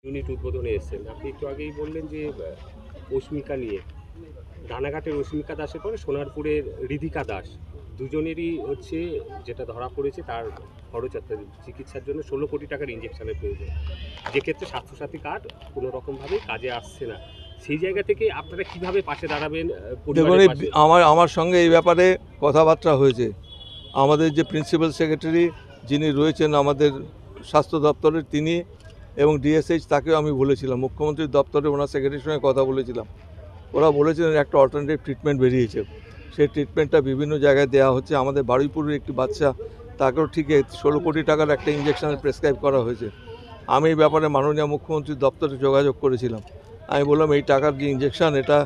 Unit উদ্বোধনে এসেছেন। আপনি একটু আগেই বললেন যে অস্মিকা নিয়ে, রানাঘাটের অস্মিকা দাসের পরে সোনারপুরের রিধিকা দাস দুজনেরই হচ্ছে যেটা ধরা পড়েছে তার খরচ অর্থাৎ চিকিৎসার জন্য 16 কোটি টাকার ইঞ্জেকশনের প্রয়োজন, যে ক্ষেত্রে স্বাস্থ্যসাথী কার্ড কোনো রকমভাবে কাজে আসছে না। সেই জায়গা থেকে আপনারা কিভাবে পাশে দাঁড়াবেন? দেখুন, আমার সঙ্গে এই ব্যাপারে কথাবার্তা হয়েছে। আমাদের যে প্রিন্সিপাল সেক্রেটারি যিনি রয়েছেন আমাদের স্বাস্থ্য দপ্তরের, তিনি এবং ডিএসএইচ তাকেও আমি বলেছিলাম, মুখ্যমন্ত্রীর দপ্তরে ওনার সেক্রেটারির সঙ্গে কথা বলেছিলাম। ওরা বলেছিলেন একটা অল্টারনেটিভ ট্রিটমেন্ট বেরিয়েছে, সেই ট্রিটমেন্টটা বিভিন্ন জায়গায় দেওয়া হচ্ছে। আমাদের বারুইপুরের একটি বাচ্চা, তাকেও ঠিক 16 কোটি টাকার একটা ইঞ্জেকশনের প্রেসক্রাইব করা হয়েছে। আমি এই ব্যাপারে মাননীয় মুখ্যমন্ত্রীর দপ্তরে যোগাযোগ করেছিলাম। আমি বললাম এই টাকার যে ইঞ্জেকশন, এটা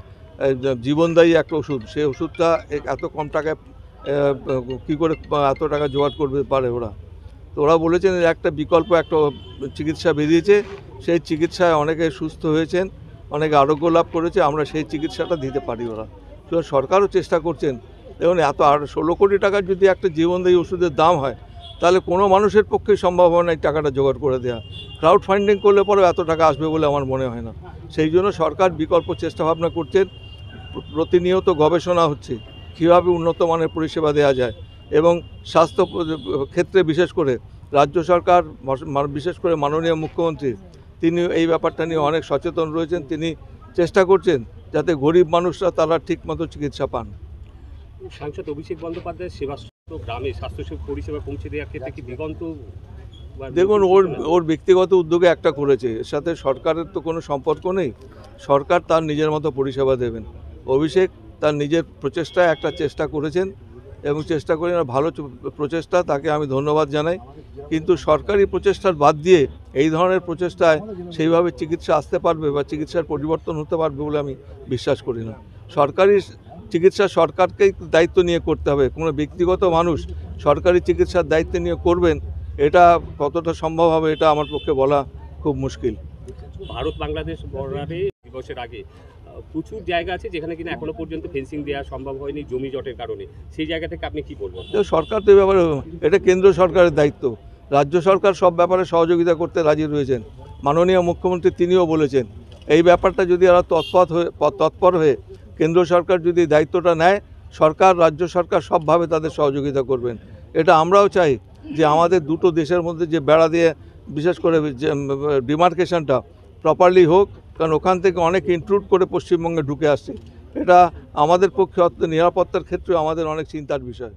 জীবনদায়ী একটা ওষুধ, সেই ওষুধটা এত কম টাকায় কী করে এত টাকা জোগাড় করতে পারে ওরা। তো ওরা বলেছেন একটা বিকল্প একটা চিকিৎসা বেরিয়েছে, সেই চিকিৎসায় অনেকে সুস্থ হয়েছেন, অনেকে আরোগ্য লাভ করেছে, আমরা সেই চিকিৎসাটা দিতে পারি। ওরা তো সরকারও চেষ্টা করছেন। দেখুন, এত 16 কোটি টাকার যদি একটা জীবনদায়ী ওষুধের দাম হয়, তাহলে কোনো মানুষের পক্ষে সম্ভব হয় না এই টাকাটা জোগাড় করে দেওয়া। ক্রাউড ফান্ডিং করলে পরেও এত টাকা আসবে বলে আমার মনে হয় না। সেই জন্য সরকার বিকল্প চেষ্টা ভাবনা করছেন, প্রতিনিয়ত গবেষণা হচ্ছে কীভাবে উন্নত মানের পরিষেবা দেওয়া যায়। এবং স্বাস্থ্য ক্ষেত্রে বিশেষ করে রাজ্য সরকার, বিশেষ করে মাননীয় মুখ্যমন্ত্রী, তিনি এই ব্যাপারটা নিয়ে অনেক সচেতন রয়েছেন। তিনি চেষ্টা করছেন যাতে গরিব মানুষরা তারা ঠিকমতো চিকিৎসা পান। সাংসদ অভিষেক বন্দ্যোপাধ্যায় সেবাশ্রত গ্রামে স্বাস্থ্য পরিষেবা পৌঁছে দেওয়ার ক্ষেত্রে কি দিগন্ত? দেখুন, ওর ব্যক্তিগত উদ্যোগে একটা করেছে, এর সাথে সরকারের তো কোনো সম্পর্ক নেই। সরকার তার নিজের মতো পরিষেবা দেবেন। অভিষেক তার নিজের প্রচেষ্টায় একটা চেষ্টা করেছেন এবং চেষ্টা করে ভালো প্রচেষ্টা, তাকে আমি ধন্যবাদ জানাই। কিন্তু সরকারি প্রচেষ্টার বাদ দিয়ে এই ধরনের প্রচেষ্টায় সেইভাবে চিকিৎসা আসতে পারবে বা চিকিৎসার পরিবর্তন হতে পারবে বলে আমি বিশ্বাস করি না। সরকারি চিকিৎসা সরকারকেই দায়িত্ব নিয়ে করতে হবে। কোনো ব্যক্তিগত মানুষ সরকারি চিকিৎসার দায়িত্ব নিয়ে করবেন, এটা কতটা সম্ভব হবে এটা আমার পক্ষে বলা খুব মুশকিল। ভারত বাংলাদেশ বর্ডারে দিবসের আগে প্রচুর জায়গা আছে যেখানে কিনা এখনো পর্যন্ত ফেন্সিং দেওয়া সম্ভব হয়নি জমি জটের কারণে। সেই জায়গা থেকে আপনি কি বলবেন? সরকার তো ব্যাপারে, এটা কেন্দ্র সরকারের দায়িত্ব। রাজ্য সরকার সব ব্যাপারে সহযোগিতা করতে রাজি রয়েছেন। মাননীয় মুখ্যমন্ত্রী তিনিও বলেছেন এই ব্যাপারটা যদি এরা তৎপর হয়ে কেন্দ্র সরকার যদি দায়িত্বটা নেয়, সরকার, রাজ্য সরকার সবভাবে তাদের সহযোগিতা করবেন। এটা আমরাও চাই যে আমাদের দুটো দেশের মধ্যে যে বেড়া দিয়ে বিশেষ করে ডিমার্কেশনটা প্রপারলি হোক, কারণ ওখান থেকে অনেক ইনট্রুড করে পশ্চিমবঙ্গে ঢুকে আসছে। এটা আমাদের পক্ষে নিরাপত্তার ক্ষেত্রে আমাদের অনেক চিন্তার বিষয়।